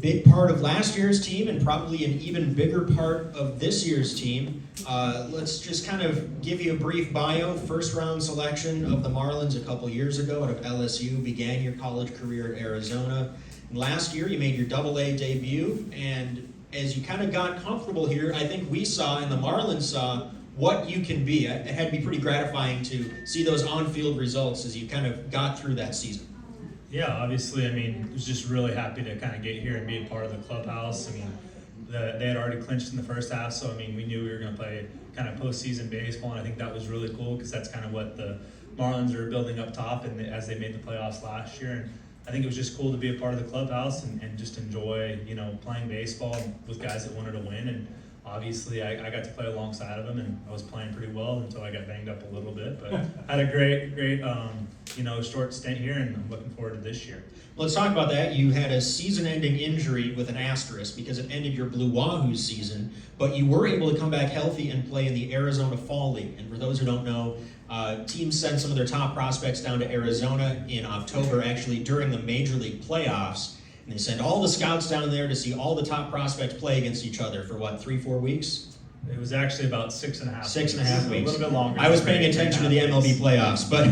big part of last year's team and probably an even bigger part of this year's team. Let's just kind of give you a brief bio. First round selection of the Marlins a couple years ago out of LSU, began your college career at Arizona. Last year you made your Double-A debut, and as you kind of got comfortable here, I think we saw and the Marlins saw what you can be. It had to be pretty gratifying to see those on-field results as you kind of got through that season. Yeah, obviously, I mean, was just really happy to kind of get here and be a part of the clubhouse. I mean, they had already clinched in the first half, so I mean, we knew we were going to play kind of postseason baseball, and I think that was really cool because that's kind of what the Marlins are building up top, and as they made the playoffs last year. And I think it was just cool to be a part of the clubhouse and just enjoy, playing baseball with guys that wanted to win. And obviously, I got to play alongside of them, and I was playing pretty well until I got banged up a little bit. But had a great, short stint here, and I'm looking forward to this year. Let's talk about that. You had a season-ending injury with an asterisk because it ended your Blue Wahoos season, but you were able to come back healthy and play in the Arizona Fall League. And for those who don't know, teams send some of their top prospects down to Arizona in October, actually during the Major League playoffs. And they send all the scouts down there to see all the top prospects play against each other for 3-4 weeks? It was actually about 6.5 weeks. 6.5 weeks. A little bit longer. I was paying attention to the MLB playoffs, but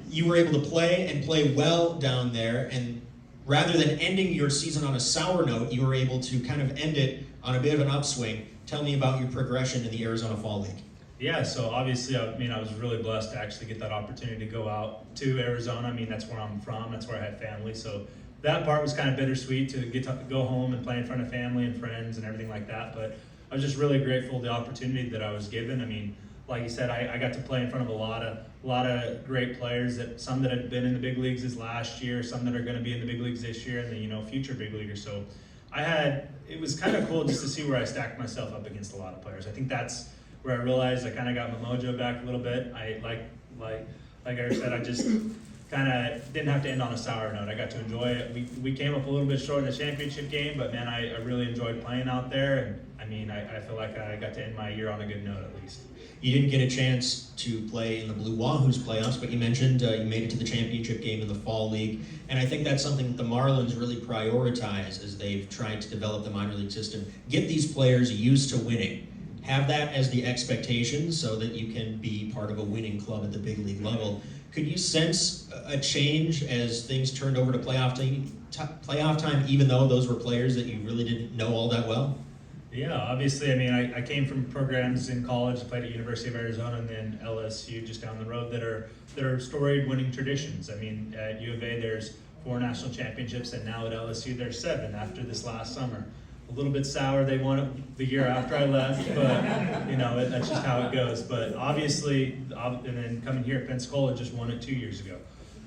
you were able to play and play well down there, and rather than ending your season on a sour note, you were able to kind of end it on a bit of an upswing. Tell me about your progression in the Arizona Fall League. Yeah, so obviously, I was really blessed to actually get that opportunity to go out to Arizona. I mean, that's where I'm from. That's where I had family. So that part was kind of bittersweet to get to go home and play in front of family and friends and everything like that. But I was just really grateful for the opportunity that I was given. I mean, like you said, I got to play in front of a lot of great players, some that had been in the big leagues this last year, some that are going to be in the big leagues this year, and the future big leaguers. So it was kind of cool just to see where I stacked myself up against a lot of players. I think that's where I realized I kind of got my mojo back a little bit. Like Erik said, I just kind of didn't have to end on a sour note. I got to enjoy it. We came up a little bit short in the championship game, but man, I really enjoyed playing out there. And I mean, I feel like I got to end my year on a good note at least. You didn't get a chance to play in the Blue Wahoos playoffs, but you mentioned you made it to the championship game in the Fall League. And I think that's something that the Marlins really prioritize as they've tried to develop the minor league system. Get these players used to winning. Have that as the expectation so that you can be part of a winning club at the big league level. Could you sense a change as things turned over to playoff time, even though those were players that you really didn't know all that well? Yeah, obviously, I mean, I came from programs in college, I played at University of Arizona and then LSU just down the road that are storied winning traditions. I mean, at U of A there's 4 national championships, and now at LSU there's 7 after this last summer. A little bit sour, they won it the year after I left, but that's just how it goes. But obviously, and then coming here at Pensacola, just won it 2 years ago.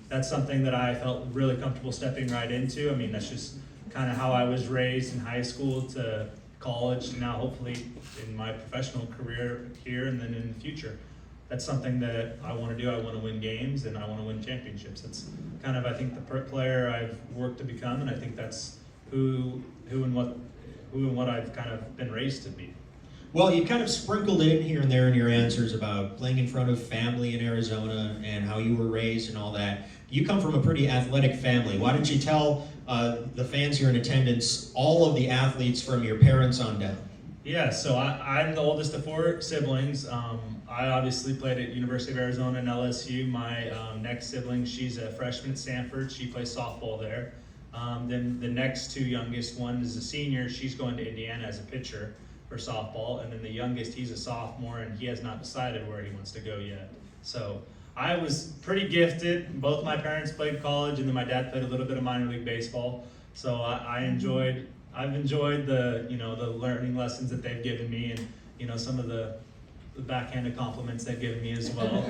That's something that I felt really comfortable stepping right into. I mean, that's just kind of how I was raised in high school to college, and now hopefully in my professional career here and then in the future. That's something that I want to do. I want to win games and I want to win championships. That's kind of, I think, the player I've worked to become, and I think that's who and what I've kind of been raised to be. Well, you kind of sprinkled it in here and there in your answers about playing in front of family in Arizona and how you were raised and all that. You come from a pretty athletic family. Why don't you tell the fans here in attendance all of the athletes from your parents on down? Yeah, so I'm the oldest of 4 siblings. I obviously played at University of Arizona and LSU. My next sibling, she's a freshman at Stanford. She plays softball there. Then the next 2 youngest, one is a senior. She's going to Indiana as a pitcher for softball. And then the youngest, he's a sophomore, and he has not decided where he wants to go yet. So I was pretty gifted. Both my parents played college, and then my dad played a little bit of minor league baseball. So I've enjoyed the the learning lessons that they've given me, and some of the backhanded compliments they've given me as well.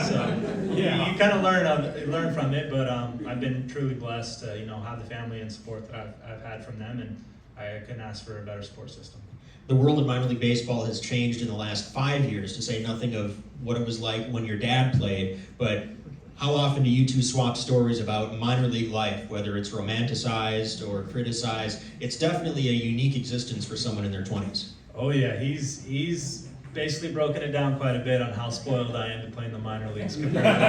So yeah, you kind of learn from it. But I've been truly blessed to have the family and support that I've had from them, and I couldn't ask for a better support system. The world of minor league baseball has changed in the last 5 years, to say nothing of what it was like when your dad played. But how often do you two swap stories about minor league life, whether it's romanticized or criticized? It's definitely a unique existence for someone in their 20s. Oh yeah, he's basically broken it down quite a bit on how spoiled I am to play in the minor leagues compared to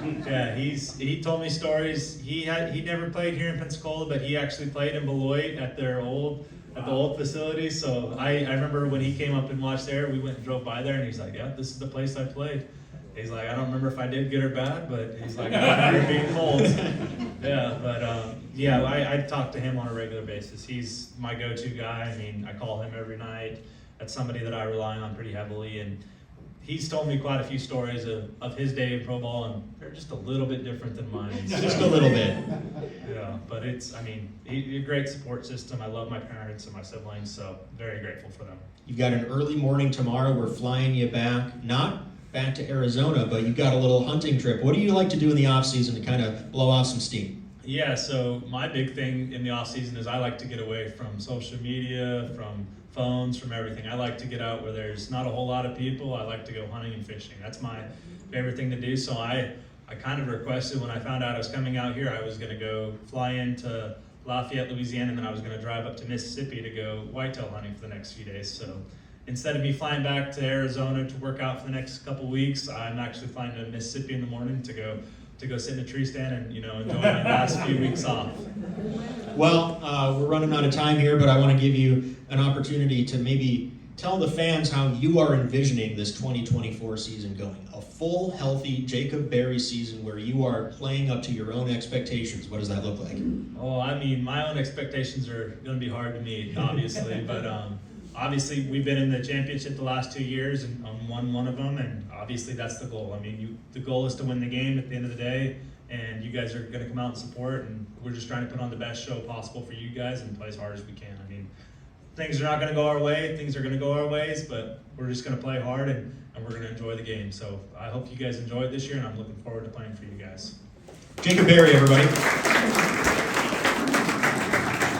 him. Yeah, he told me stories. He never played here in Pensacola, but he actually played in Beloit at the old facility. So I remember when he came up and watched there, we went and drove by there, and he's like, "Yeah, this is the place I played." He's like, "I don't remember if I did good or bad, but he's like, I remember being cold." Yeah, but yeah, I talk to him on a regular basis. He's my go-to guy. I mean, I call him every night. That's somebody that I rely on pretty heavily, and he's told me quite a few stories of his day in pro ball, and they're just a little bit different than mine. So, Just a little bit. yeah, but it's, I mean, a great support system. I love my parents and my siblings, so very grateful for them. You've got an early morning tomorrow. We're flying you back, not back to Arizona, but you've got a little hunting trip. What do you like to do in the off season to kind of blow off some steam? Yeah, so my big thing in the off season is I like to get away from social media, from phones, from everything. I like to get out where there's not a whole lot of people. I like to go hunting and fishing. That's my favorite thing to do. So I kind of requested when I found out I was coming out here, I was going to go fly into Lafayette, Louisiana, and then I was going to drive up to Mississippi to go whitetail hunting for the next few days. So instead of me flying back to Arizona to work out for the next couple weeks, I'm actually flying to Mississippi in the morning to go sit in a tree stand and enjoy my last few weeks off. Well, we're running out of time here, but I want to give you an opportunity to maybe tell the fans how you are envisioning this 2024 season going. A full, healthy Jacob Berry season where you are playing up to your own expectations. What does that look like? Oh, I mean, my own expectations are going to be hard to meet, obviously, but obviously we've been in the championship the last 2 years and won one of them, and obviously that's the goal. I mean, the goal is to win the game at the end of the day, and you guys are going to come out and support, and we're just trying to put on the best show possible for you guys and play as hard as we can. I mean, things are not going to go our way, things are going to go our ways, but we're just going to play hard and we're going to enjoy the game. So I hope you guys enjoy it this year, and I'm looking forward to playing for you guys. Jacob Berry, everybody.